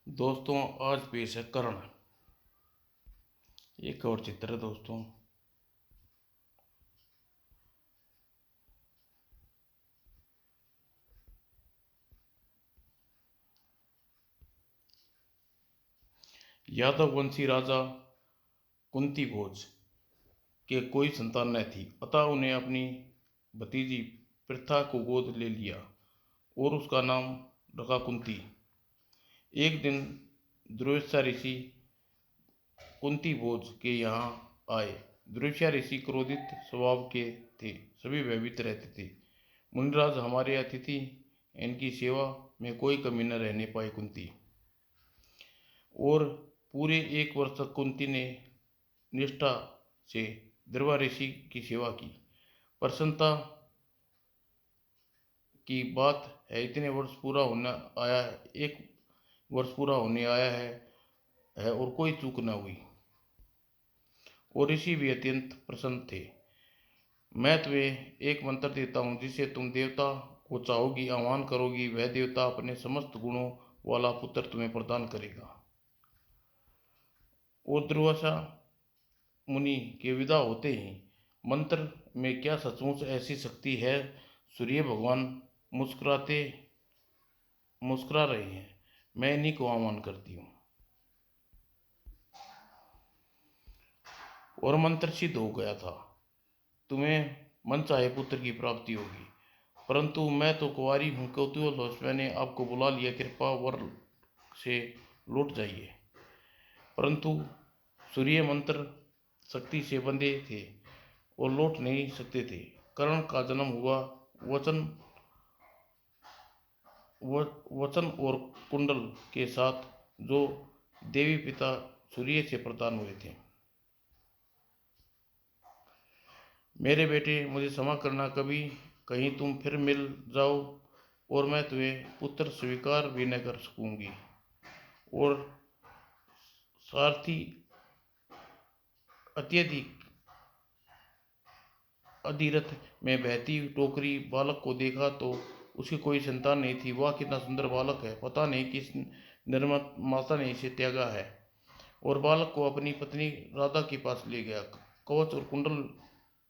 दोस्तों, आज पेश है कर्ण। एक और चित्र है दोस्तों। यादव वंशी राजा कुंती भोज के कोई संतान न थी, अतः उन्हें अपनी भतीजी पृथा को गोद ले लिया और उसका नाम रखा कुंती। एक दिन दुर्वासा ऋषि कुंती भोज के यहाँ आए। दुर्वासा ऋषि क्रोधित स्वभाव के थे, सभी भयभीत रहते थे। मुनिराज, हमारे अतिथि, इनकी सेवा में कोई कमी न रहने पाई कुंती। और पूरे 1 वर्ष तक कुंती ने निष्ठा से दुर्वा ऋषि की सेवा की। प्रसन्नता की बात है, इतने वर्ष पूरा होने आया है, 1 वर्ष पूरा होने आया है और कोई चूक न हुई। और ऋषि भी अत्यंत प्रसन्न थे। मैं तुम्हें एक मंत्र देता हूँ, जिसे तुम देवता को चाहोगी, आह्वान करोगी, वह देवता अपने समस्त गुणों वाला पुत्र तुम्हें प्रदान करेगा। और दुर्वासा मुनि के विदा होते ही, मंत्र में क्या सचमुच ऐसी शक्ति है? सूर्य भगवान मुस्कुरा रहे हैं। मैं इन्हीं को आह्वान करती हूँ। और मंत्र सिद्ध हो गया था। तुम्हें मन चाहे पुत्र की प्राप्ति होगी। परंतु मैं तो कुंवारी हूँ, कौतूहलवश मैंने आपको बुला लिया, कृपा वर से लौट जाइए। परंतु सूर्य मंत्र शक्ति से बंधे थे और लौट नहीं सकते थे। कर्ण का जन्म हुआ वचन और कुंडल के साथ, जो देवी पिता सूर्य से प्रदान हुए थे। मेरे बेटे, मुझे क्षमा करना, कभी कहीं तुम फिर मिल जाओ और मैं तुम्हें पुत्र स्वीकार भी न कर सकूंगी। और सारथी अत्यधिक अधिरथ में बहती टोकरी बालक को देखा तो उसकी कोई संतान नहीं थी। वह कितना सुंदर बालक है, पता नहीं किस निर्मत माता ने इसे त्यागा है। और बालक को अपनी पत्नी राधा के पास ले गया। कवच और कुंडल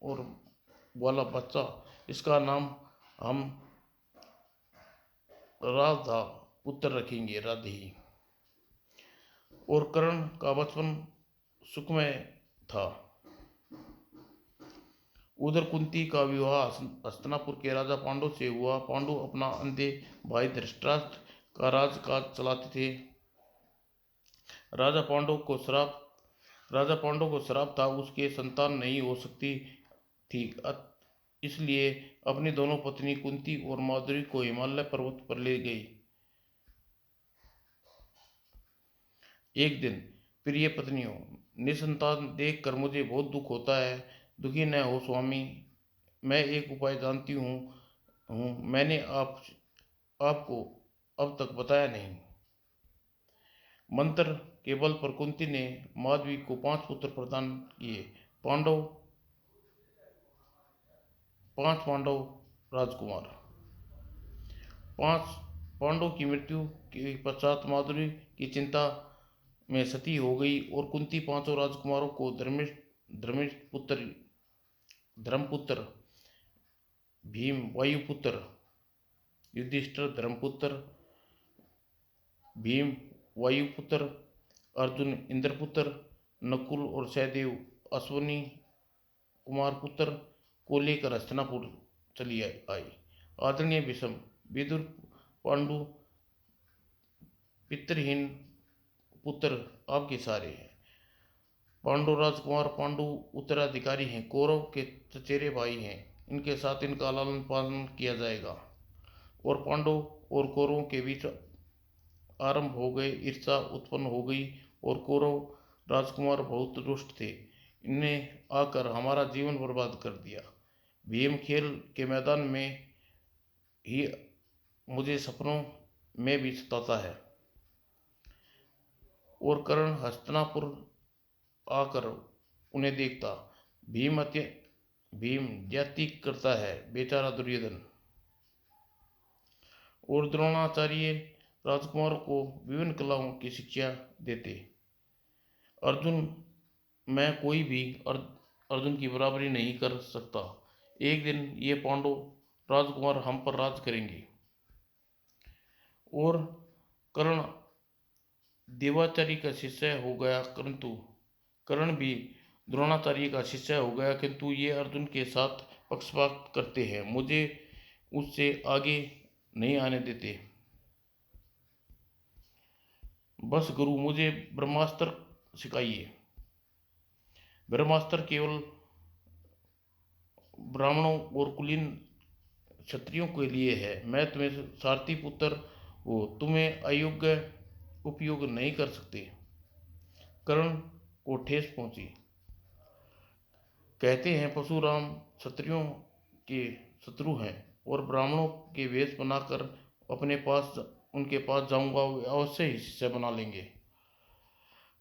और वाला बच्चा, इसका नाम हम राधा पुत्र रखेंगे, राधे। और कर्ण का बचपन सुखमय था। उधर कुंती का विवाह हस्तिनापुर के राजा पांडु से हुआ। पांडु अपना अंधे भाई धृतराष्ट्र का राजकाज चलाते थे। राजा पांडु को श्राप था, उसके संतान नहीं हो सकती थी। इसलिए अपनी दोनों पत्नी कुंती और माधुरी को हिमालय पर्वत पर ले गई। एक दिन, प्रिय पत्नियों, निसंतान देखकर मुझे बहुत दुख होता है। दुखी न हो स्वामी, मैं एक उपाय जानती हूँ, मैंने आपको अब तक बताया नहीं। मंत्र के बल पर कुंती ने माधवी को 5 पुत्र प्रदान किए। पांडव 5 पांडव राजकुमार। 5 पांडवों की मृत्यु के पश्चात माधुरी की चिंता में सती हो गई और कुंती 5 राजकुमारों को धर्मपुत्र भीम वायुपुत्र, युधिष्ठिर धर्मपुत्र, भीम वायुपुत्र, अर्जुन इंद्रपुत्र, नकुल और सहदेव अश्वनी कुमार पुत्र को लेकर हस्तिनापुर चली आई। आदरणीय भीष्म, विदुर, पांडु पितृहीन पुत्र आपके सारे हैं। पांडु राजकुमार, पांडु उत्तराधिकारी हैं, कौरव के चचेरे भाई हैं। इनके साथ इनका लालन पालन किया जाएगा। और पांडव और कौरवों के बीच आरंभ हो गए, ईर्षा उत्पन्न हो गई। और कौरव राजकुमार बहुत दुष्ट थे, इन्हें आकर हमारा जीवन बर्बाद कर दिया। भीम खेल के मैदान में ही मुझे सपनों में भी सताता है। और कर्ण हस्तिनापुर आकर उन्हें देखता। भीम जाति करता है, बेचारा दुर्योधन। और द्रोणाचार्य राजकुमारों को विभिन्न कलाओं की शिक्षा देते। अर्जुन, मैं कोई भी अर्जुन की बराबरी नहीं कर सकता। एक दिन ये पांडव राजकुमार हम पर राज करेंगे। और कर्ण देवाचार्य का शिष्य हो गया, परंतु कर्ण भी द्रोणाचार्य का शिष्य हो गया, किंतु ये अर्जुन के साथ पक्षपात करते हैं, मुझे उससे आगे नहीं आने देते। बस गुरु, मुझे ब्रह्मास्त्र सिखाइए। ब्रह्मास्त्र केवल ब्राह्मणों और कुलीन क्षत्रियों के लिए है। मैं तुम्हें सारथी पुत्र हो, तुम्हें अयोग्य उपयोग नहीं कर सकते। कर्ण को ठेस पहुंची। कहते हैं परशुराम क्षत्रियों के शत्रु हैं और ब्राह्मणों के वेश बनाकर अपने पास उनके पास जाऊंगा, वे अवश्य ही शिष्य बना लेंगे।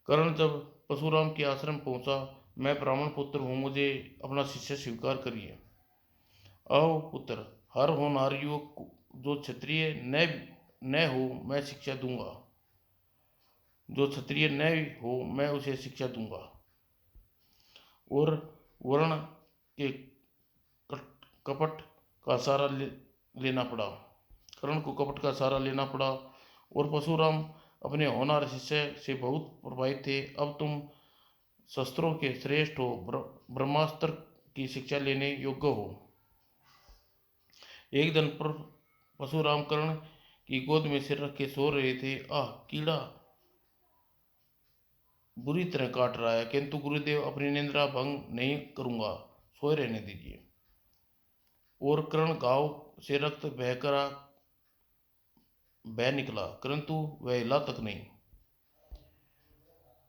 कर्ण जब परशुराम के आश्रम पहुंचा, मैं ब्राह्मण पुत्र हूँ, मुझे अपना शिष्य स्वीकार करिए। आओ पुत्र, हर होनहार युवक जो क्षत्रिय न हो मैं शिक्षा दूंगा। जो क्षत्रिय न हो मैं उसे शिक्षा दूंगा। और वर्ण के कपट का सहारा लेना पड़ा। कर्ण को कपट का सहारा लेना पड़ा और परशुराम अपने होनहार शिष्य से बहुत प्रभावित थे। अब तुम शस्त्रों के श्रेष्ठ हो, ब्रह्मास्त्र की शिक्षा लेने योग्य हो। एक दिन पर परशुराम कर्ण की गोद में सिर रख के सो रहे थे। आह, कीड़ा बुरी तरह काट रहा है, किंतु गुरुदेव अपनी निंद्रा भंग नहीं करूंगा, सोए रहने दीजिए। और कर्ण घाव से रक्त बह निकला, परंतु वह हिला तक नहीं।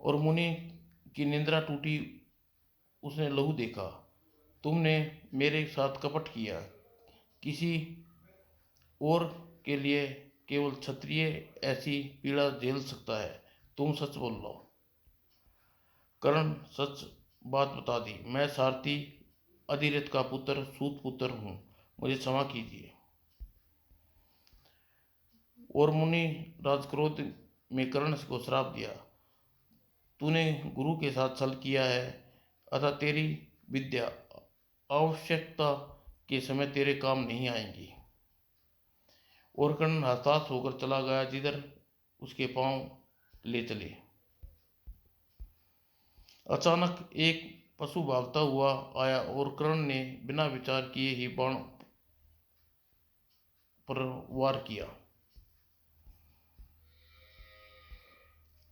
और मुनि की निंद्रा टूटी, उसने लहू देखा। तुमने मेरे साथ कपट किया, किसी और के लिए केवल क्षत्रिय ऐसी पीड़ा झेल सकता है। तुम सच बोल लो। कर्ण सच बात बता दी। मैं सारथी अधिरथ का पुत्र सूत पुत्र हूँ, मुझे क्षमा कीजिए। और मुनि राजक्रोध में कर्ण को श्राप दिया। तूने गुरु के साथ छल किया है, अतः तेरी विद्या आवश्यकता के समय तेरे काम नहीं आएंगी। और कर्ण हताश होकर चला गया जिधर उसके पांव ले चले। अचानक एक पशु भागता हुआ आया और कर्ण ने बिना विचार किए ही बाण पर वार किया।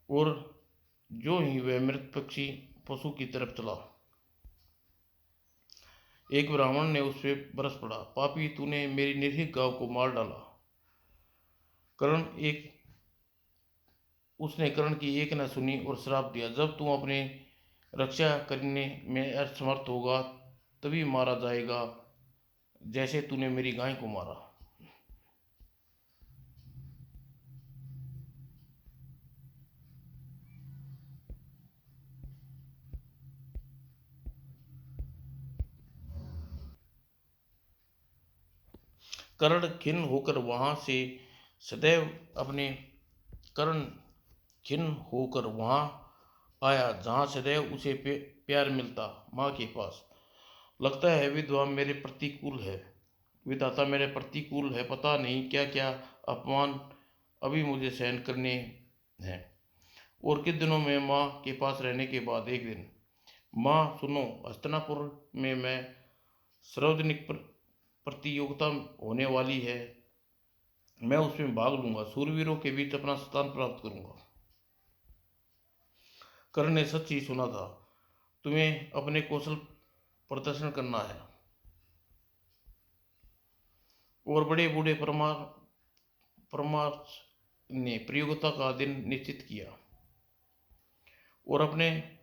और जो ही वह मृत पक्षी पशु की तरफ चला, एक ब्राह्मण ने उस पर बरस पड़ा। पापी, तूने मेरी निर्भीक गांव को मार डाला। उसने कर्ण की एक न सुनी और श्राप दिया। जब तू अपने रक्षा करने में असमर्थ होगा तभी मारा जाएगा, जैसे तूने मेरी गाय को मारा। कर्ण खिन्न होकर वहां से सदैव अपने कर्ण खिन्न होकर वहां आया जहां सदैव उसे प्यार मिलता, माँ के पास। लगता है विधवा मेरे प्रतिकूल है, विधाता मेरे प्रतिकूल है। पता नहीं क्या क्या अपमान अभी मुझे सहन करने हैं। और कुछ दिनों में माँ के पास रहने के बाद एक दिन, माँ सुनो, हस्तिनापुर में मैं सार्वजनिक प्रतियोगिता होने वाली है, मैं उसमें भाग लूंगा, सूरवीरों के बीच अपना स्थान प्राप्त करूंगा। कर्ण ने सच ही सुना था। तुम्हें अपने कौशल प्रदर्शन करना है। और बड़े बूढ़े परमार्थ ने प्रतियोगिता का दिन निश्चित किया और अपने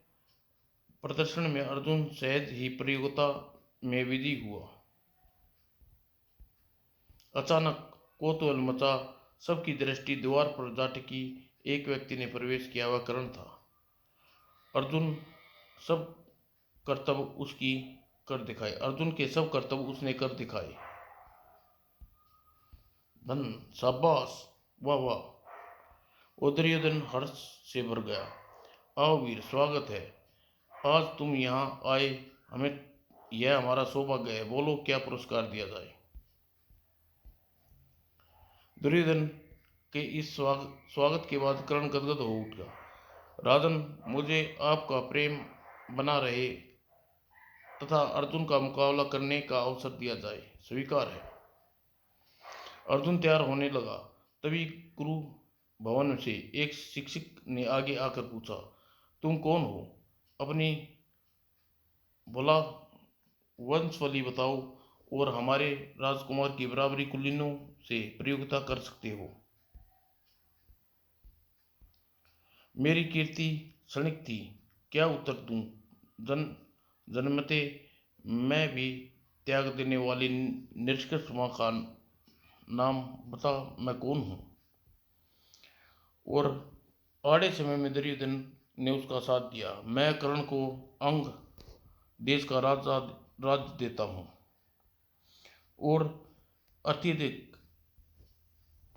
प्रदर्शन में अर्जुन सहज ही प्रतियोगिता में विजयी हुआ। अचानक कौतूहल मचा, सबकी दृष्टि द्वार पर जा टिकी। एक व्यक्ति ने प्रवेश किया, वह कर्ण था। अर्जुन सब कर्तव्य उसकी कर दिखाए। अर्जुन के सब कर्तव्य उसने कर दिखाए। धन, शाबाश, वाह वाह। और दुर्योधन हर्ष से भर गया। आओ वीर, स्वागत है, आज तुम यहाँ आए, हमें यह हमारा सौभाग्य है। बोलो क्या पुरस्कार दिया जाए। दुर्योधन के इस स्वागत के बाद कर्ण गदगद हो उठा। राजन, मुझे आपका प्रेम बना रहे तथा अर्जुन का मुकाबला करने का अवसर दिया जाए, स्वीकार है। अर्जुन तैयार होने लगा, तभी कुरु भवन से एक शिक्षक ने आगे आकर पूछा, तुम कौन हो? अपनी भला वंशावली बताओ और हमारे राजकुमार की बराबरी कुलीनों से प्रतियोगिता कर सकते हो। मेरी कीर्ति क्षणिक थी, क्या उत्तर दूं? जन्मते मैं भी त्याग देने वाली निष्कर्ष मां का नाम बता, मैं कौन हूँ? और आड़े समय में दुर्योधन ने उसका साथ दिया। मैं कर्ण को अंग देश का राज्य देता हूँ और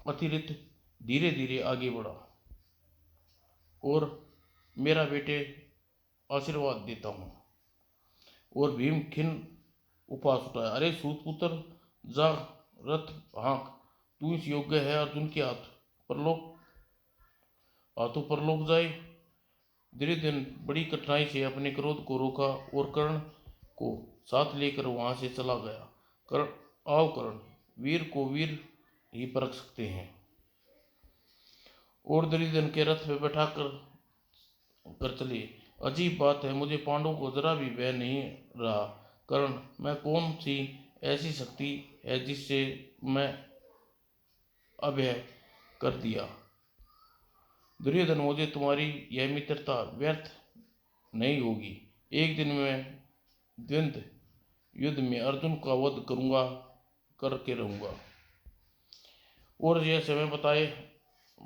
अतिरिक्त धीरे धीरे आगे बढ़ा और मेरा बेटे आशीर्वाद देता हूँ। और भीम खिन्न उपहास उठाया, अरे सूतपुत्र, जा रथ हाँक, तू इस योग्य है अर्जुन के हाथों परलोक जाए। दुर्योधन बड़ी कठिनाई से अपने क्रोध को रोका और कर्ण को साथ लेकर वहां से चला गया। कर्ण, आओ कर्ण, वीर को वीर ही परख सकते हैं। और दुर्योधन के रथ पे बैठा कर चले। अजीब बात है, मुझे पांडवों को जरा भी भय नहीं रहा। कर्ण, मैं कौन सी ऐसी शक्ति है जिससे मैं अभय कर दिया? दुर्योधन, मुझे तुम्हारी यह मित्रता व्यर्थ नहीं होगी। एक दिन मैं द्वंद्व युद्ध में अर्जुन का वध करके रहूंगा और यह समय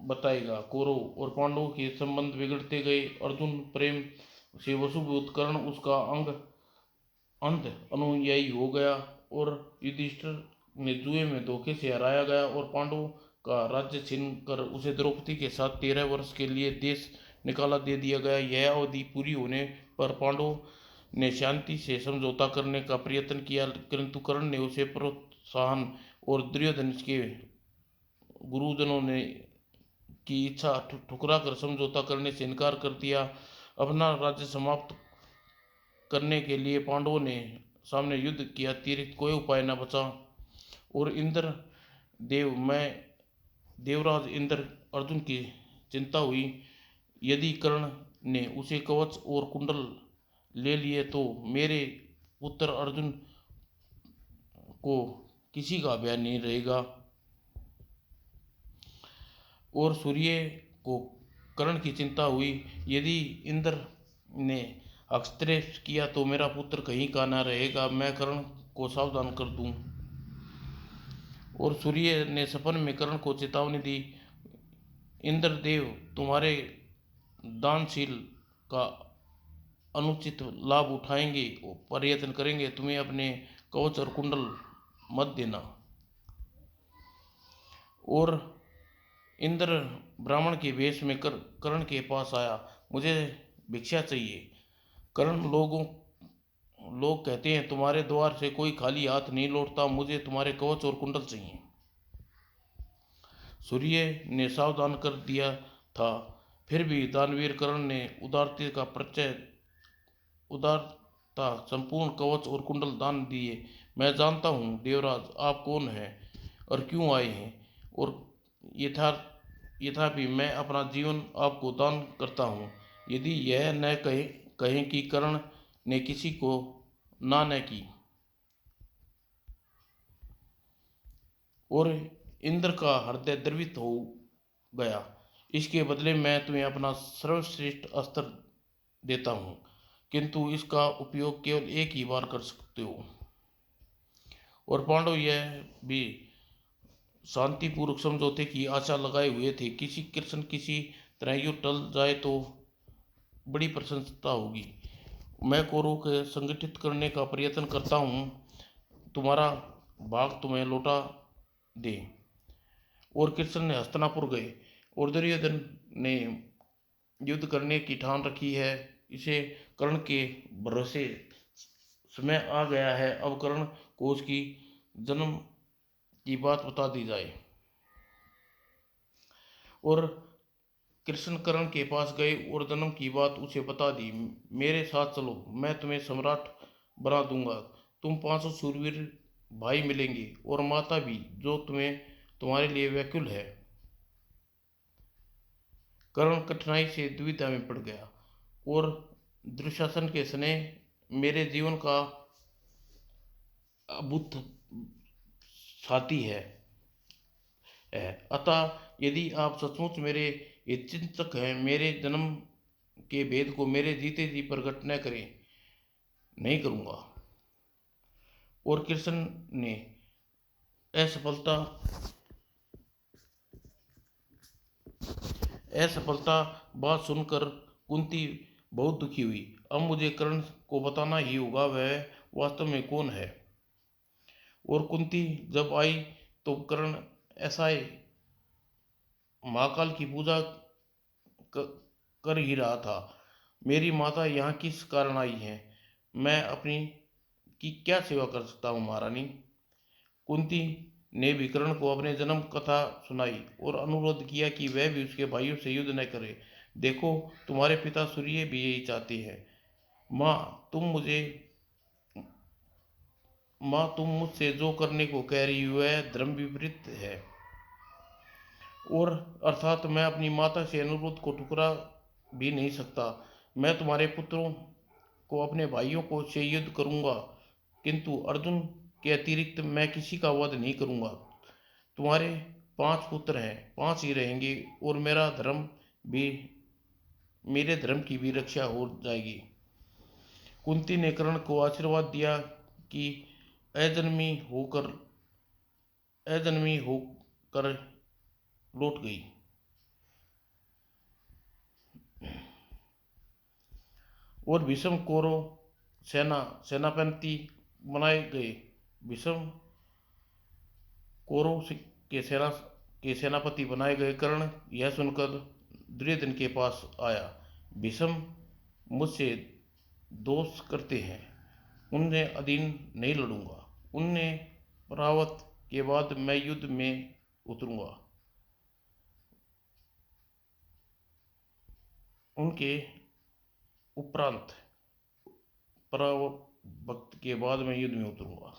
बताएगा। कौरव और पांडवों के संबंध बिगड़ते गए। अर्जुन प्रेम से वशीभूत, कर्ण उसका अंध अनुयायी हो गया और युधिष्ठिर ने जुए में धोखे से हराया गया और पांडवों का राज्य छीन कर उसे द्रौपदी के साथ 13 वर्ष के लिए देश निकाला दे दिया गया। यह अवधि पूरी होने पर पांडवों ने शांति से समझौता करने का प्रयत्न किया, किंतु कर्ण ने उसे प्रोत्साहन और दुर्योधन के गुरुजनों ने की इच्छा ठुकरा कर समझौता करने से इनकार कर दिया। अपना राज्य समाप्त करने के लिए पांडवों ने सामने युद्ध किया, अतिरिक्त कोई उपाय न बचा। और देवराज इंद्र अर्जुन की चिंता हुई। यदि कर्ण ने उसे कवच और कुंडल ले लिए तो मेरे पुत्र अर्जुन को किसी का भय नहीं रहेगा। और सूर्य को कर्ण की चिंता हुई, यदि इंद्र ने हस्तक्षेप किया तो मेरा पुत्र कहीं का न रहेगा, मैं कर्ण को सावधान कर दूं। और सूर्य ने सपन में कर्ण को चेतावनी दी, इंद्रदेव तुम्हारे दानशील का अनुचित लाभ उठाएंगे, प्रयत्न करेंगे, तुम्हें अपने कवच और कुंडल मत देना। और इंद्र ब्राह्मण के वेश में कर्ण के पास आया, मुझे भिक्षा चाहिए। कर्ण, लोग कहते हैं तुम्हारे द्वार से कोई खाली हाथ नहीं लौटता, मुझे तुम्हारे कवच और कुंडल चाहिए। सूर्य ने सावधान कर दिया था, फिर भी दानवीर कर्ण ने उदारता संपूर्ण कवच और कुंडल दान दिए। मैं जानता हूँ देवराज, आप कौन हैं और क्यों आए हैं, और यथापि मैं अपना जीवन आपको दान करता हूँ। यदि यह न कहें कि कर्ण ने किसी को न की। और इंद्र का हृदय द्रवित हो गया। इसके बदले मैं तुम्हें अपना सर्वश्रेष्ठ अस्त्र देता हूँ, किंतु इसका उपयोग केवल एक ही बार कर सकते हो। और पांडव यह भी शांतिपूर्वक समझौते की आशा लगाए हुए थे। कृष्ण किसी तरह युद्ध टल जाए तो बड़ी प्रसन्नता होगी। मैं कौरवों को संगठित करने का प्रयत्न करता हूँ, तुम्हारा भाग तुम्हें लौटा दे। और कृष्ण ने हस्तिनापुर गए और दुर्योधन ने युद्ध करने की ठान रखी है। इसे कर्ण के भरोसे समय आ गया है। अब कर्ण को उसकी जन्म की बात बता दी जाए। और कृष्ण कर्ण के पास गए और जन्म की बात उसे बता दी। मेरे साथ चलो, मैं तुम्हें सम्राट बना दूंगा। तुम 500 शूरवीर भाई मिलेंगे और माता भी, जो तुम्हारे लिए व्याकुल है। कर्ण कठिनाई से दुविधा में पड़ गया और दुशासन के स्नेह मेरे जीवन का अभूत साथी है। अतः यदि आप सचमुच मेरे हितचिंतक हैं, मेरे जन्म के भेद को मेरे जीते जी प्रकट न करें, नहीं करूँगा। और कृष्ण ने असफलता असफलता बात सुनकर कुंती बहुत दुखी हुई। अब मुझे कर्ण को बताना ही होगा वह वास्तव में कौन है। और कुंती जब आई तो कर्ण ऐसा महाकाल की पूजा कर ही रहा था। मेरी माता यहाँ किस कारण आई है? मैं अपनी की क्या सेवा कर सकता हूँ महारानी? कुंती ने भी कर्ण को अपने जन्म कथा सुनाई और अनुरोध किया कि वह भी उसके भाइयों से युद्ध न करे। देखो, तुम्हारे पिता सूर्य भी यही चाहते हैं। माँ तुम मुझे माँ तुम मुझसे जो करने को कह रही हो वह धर्म विपरीत है। और अर्थात मैं अपनी माता से अनुरोध को ठुकरा भी नहीं सकता। मैं तुम्हारे पुत्रों को अपने भाइयों को से युद्ध करूंगा, किंतु अर्जुन के अतिरिक्त मैं किसी का वध नहीं करूंगा। तुम्हारे 5 पुत्र हैं, 5 ही रहेंगे और भी मेरे धर्म की भी रक्षा हो जाएगी। कुंती ने कर्ण को आशीर्वाद दिया कि अजन्मी होकर अजन्मी होकर लौट गई। और भीष्म कौरव सेनापति बनाए गए। भीष्म कौरव के सेनापति बनाए गए। कर्ण यह सुनकर दुर्योधन के पास आया। भीष्म मुझसे दोष करते हैं, उनने अधीन नहीं लड़ूंगा। उनने परावत के बाद मैं युद्ध में उतरूंगा। उनके उपरांत परावत के बाद मैं युद्ध में उतरूंगा।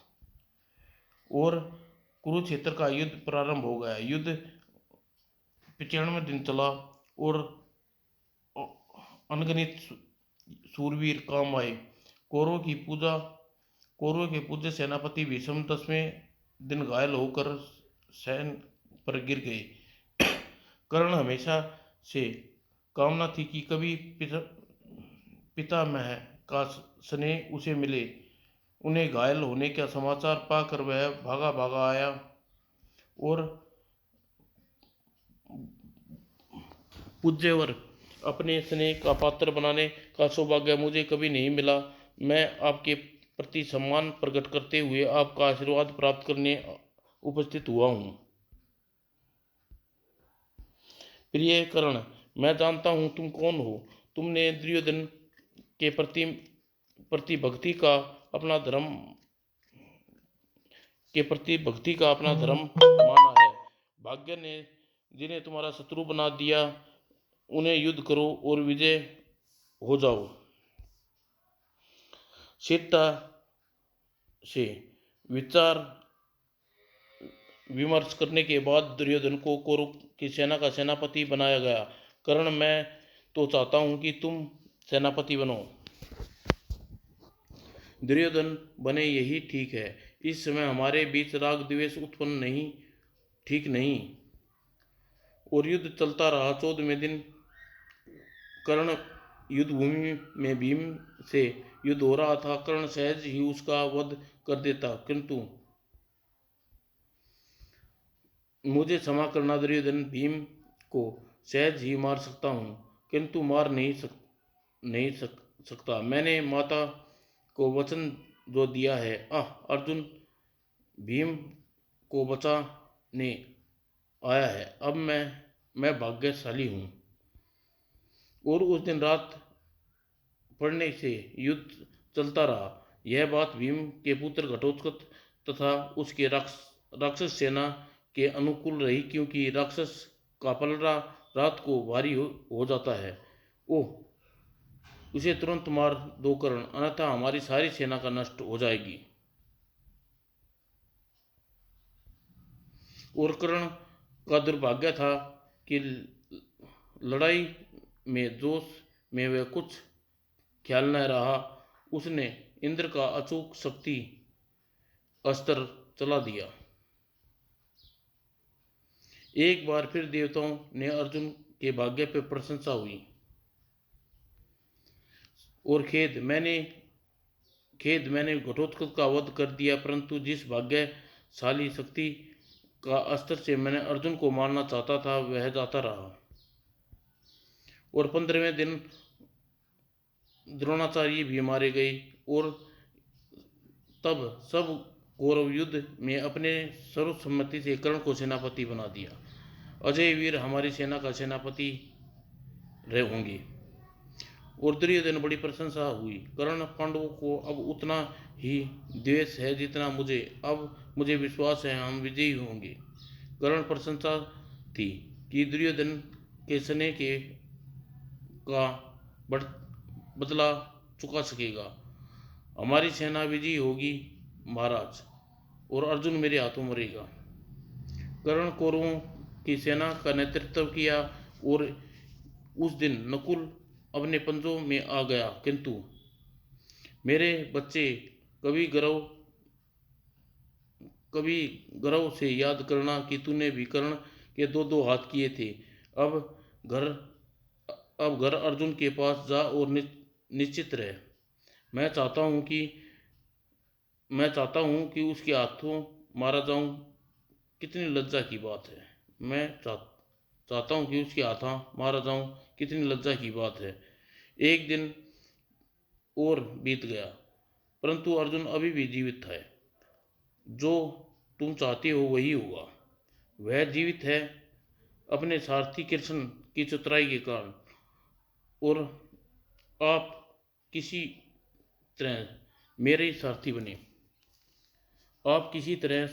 और कुरुक्षेत्र का युद्ध प्रारंभ हो गया। युद्ध 95 दिन चला और अनगिनत सूरवीर काम आए। कौरवों की पूजा कौरवों के पूज्य सेनापति भीष्म 10वें दिन घायल होकर सैन पर गिर गए। कर्ण हमेशा से कामना थी कि कभी पितामह का स्नेह उसे मिले। उन्हें घायल होने का समाचार पाकर वह भागा भागा आया और पूज्यवर अपने स्नेह का पात्र बनाने का सौभाग्य मुझे कभी नहीं मिला। मैं आपके प्रति सम्मान प्रकट करते हुए आपका आशीर्वाद प्राप्त करने उपस्थित हुआ हूँ। प्रिय कर्ण, मैं जानता हूँ तुम कौन हो। तुमने दुर्योधन के प्रति भक्ति का अपना धर्म माना है। भाग्य ने जिन्हें तुम्हारा शत्रु बना दिया, उन्हें युद्ध करो और विजय हो जाओ। शीतता से विचार विमर्श करने के बाद दुर्योधन को कौरव की सेना का सेनापति बनाया गया। कर्ण, मैं तो चाहता हूँ कि तुम सेनापति बनो। दुर्योधन बने यही ठीक है। इस समय हमारे बीच राग द्वेष उत्पन्न ठीक नहीं। और युद्ध चलता रहा। 14वें दिन कर्ण युद्ध भूमि में भीम से युद्ध हो रहा था। कर्ण सहज ही उसका वध कर देता, किंतु मुझे क्षमा करना दुर्योधन, भीम को सहज ही मार सकता हूँ, किंतु मार नहीं सकता। मैंने माता को वचन जो दिया है। अर्जुन भीम को बचाने आया है। अब मैं भाग्यशाली हूँ। और उस दिन रात पड़ने से युद्ध चलता रहा। यह बात भीम के पुत्र घटोत्कच तथा उसके राक्षस सेना के अनुकूल रही, क्योंकि राक्षस का पलड़ा रात को भारी हो जाता है। ओह, उसे तुरंत मार दो कर्ण, अन्यथा हमारी सारी सेना का नष्ट हो जाएगी। और कर्ण का दुर्भाग्य था कि लड़ाई में जोश में वह कुछ ख्याल न रहा। उसने इंद्र का अचूक शक्ति अस्त्र चला दिया। एक बार फिर देवताओं ने अर्जुन के भाग्य पर प्रशंसा हुई। और खेद मैंने घटोत्कच का वध कर दिया, परंतु जिस भाग्यशाली शक्ति का अस्त्र से मैंने अर्जुन को मारना चाहता था वह जाता रहा। और 15वें दिन द्रोणाचार्य भी मारे गए। और तब सब कौरव युद्ध में अपने सर्वसम्मति से कर्ण को सेनापति बना दिया। अजय वीर हमारी सेना का सेनापति रहे होंगे। और दुर्योधन बड़ी प्रशंसा हुई। कर्ण पांडवों को अब उतना ही द्वेष है जितना मुझे। अब मुझे विश्वास है हम विजयी होंगे। कर्ण प्रशंसा थी कि दुर्योधन के स्नेह के का बदला चुका सकेगा। हमारी सेना विजयी होगी महाराज, और अर्जुन मेरे हाथों मरेगा। कर्ण कौरवों की सेना का नेतृत्व किया। और उस दिन नकुल अपने पंजों में आ गया, किंतु मेरे बच्चे कभी गर्व से याद करना कि तूने भी कर्ण के दो दो हाथ किए थे। अब घर अर्जुन के पास जा और निश्चित रह। मैं चाहता हूँ कि उसके हाथों मारा जाऊं। कितनी लज्जा की बात है। मैं चाहता हूँ कि उसके हाथों मारा जाऊं। कितनी लज्जा की बात है। एक दिन और बीत गया, परंतु अर्जुन अभी भी जीवित है। जो तुम चाहते हो वही होगा। वह जीवित है अपने सारथी कृष्ण की चतुराई के कारण। और आप किसी तरह मेरे सारथी बने। आप किसी तरह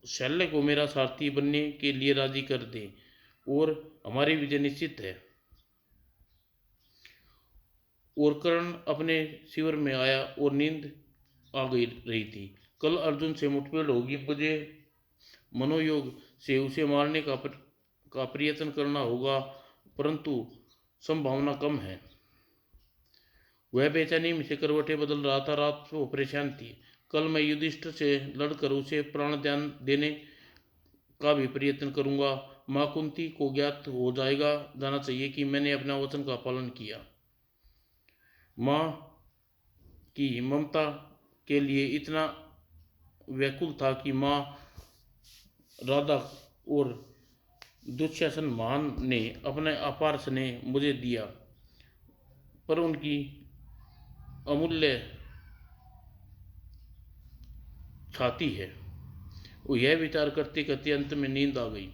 शल्य को मेरा सारथी बनने के लिए राजी कर दें, और हमारी विजय निश्चित है। और कर्ण अपने शिविर में आया और नींद आ गई रही थी। कल अर्जुन से मुठभेड़ होगी। मुझे मनोयोग से उसे मारने का प्रयत्न करना होगा, परंतु संभावना कम है। वह बेचैनी में से करवटें बदल रहा था। रात वो परेशान थी। कल मैं युधिष्ठिर से लड़कर उसे प्राण दान देने का भी प्रयत्न करूंगा। माँ कुंती को ज्ञात हो जाना चाहिए कि मैंने अपना वचन का पालन किया। माँ की ममता के लिए इतना व्याकुल था कि माँ राधा और दुशासन महान ने अपने अपार स्नेह मुझे दिया, पर उनकी अमूल्य छाती है। वो यह विचार करते करते अंत में नींद आ गई।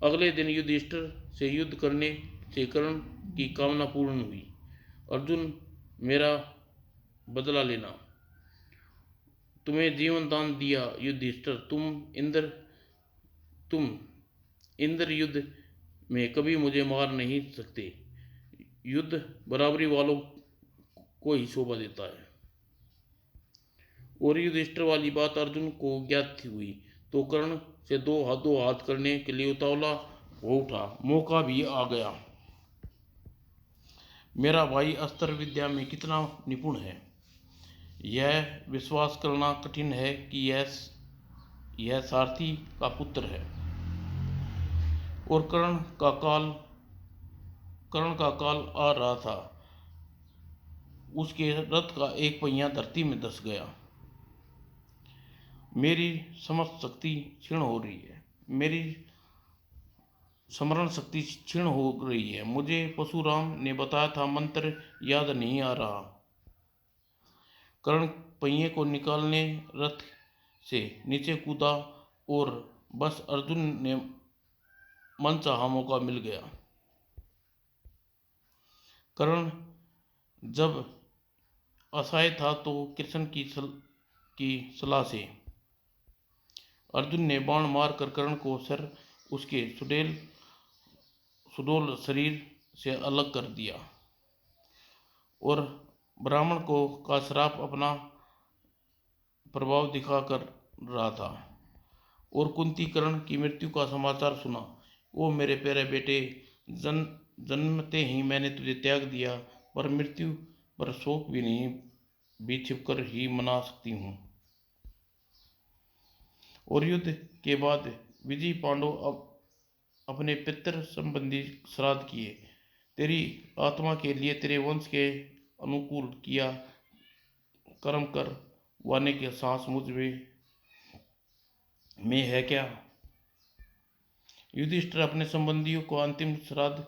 अगले दिन युधिष्ठिर से युद्ध करने से कर्ण की कामना पूर्ण हुई। अर्जुन, मेरा बदला लेना। तुम्हें जीवन दान दिया युधिष्ठिर। तुम इंद्र युद्ध में कभी मुझे मार नहीं सकते। युद्ध बराबरी वालों को ही शोभा देता है। और युधिष्ठिर वाली बात अर्जुन को ज्ञात हुई तो कर्ण से दो हाथ करने के लिए उतावला हो उठा। मौका भी आ गया। मेरा भाई अस्त्र विद्या में कितना निपुण है, यह विश्वास करना कठिन है कि यह सारथी का पुत्र है। और कर्ण का काल आ रहा था। उसके रथ का एक पहिया धरती में धंस गया। मेरी समस्त शक्ति क्षीण हो रही है। मेरी स्मरण शक्ति क्षीण हो रही है। मुझे परशुराम ने बताया था, मंत्र याद नहीं आ रहा। कर्ण पहिए को निकालने रथ से नीचे कूदा और बस अर्जुन ने मनचाहा मौका मिल गया। कर्ण जब असहाय था तो कृष्ण की सलाह से अर्जुन ने बाण मारकर कर्ण को उसके सुडौल शरीर से अलग कर दिया और ब्राह्मण का श्राप अपना प्रभाव दिखा कर रहा था। और कुंती कर्ण की मृत्यु का समाचार सुना। ओ मेरे प्यारे बेटे, जन्मते ही मैंने तुझे त्याग दिया, पर मृत्यु पर शोक भी नहीं, भी छिपकर ही मना सकती हूँ। और युद्ध के बाद विजयी पांडव अपने पितृ संबंधी श्राद्ध किए। तेरी आत्मा के लिए तेरे वंश के अनुकूल किया कर्म कर वाने के सांस मुझ में है क्या। युधिष्ठिर अपने संबंधियों को अंतिम श्राद्ध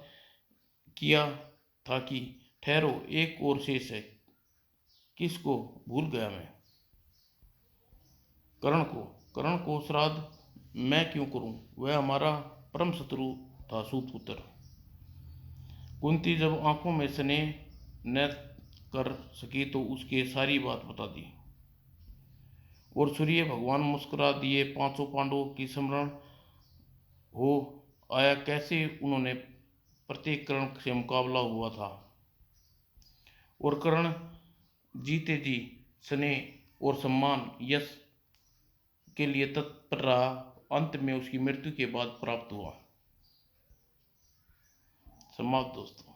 किया था कि ठहरो, एक और शेष है। किसको भूल गया मैं? कर्ण को श्राद्ध मैं क्यों करूं? वह हमारा परम शत्रु था, सूतपुत्र। कुंती जब आंखों में स्नेह न कर सकी तो उसके सारी बात बता दी। और सूर्य भगवान मुस्कुरा दिए। पांचों पांडवों की स्मरण हो आया कैसे उन्होंने प्रत्येक कर्ण से मुकाबला हुआ था। और कर्ण जीते जी स्नेह और सम्मान यश के लिए तत्पर रहा। अंत में उसकी मृत्यु के बाद प्राप्त हुआ। समाप्त दोस्तों।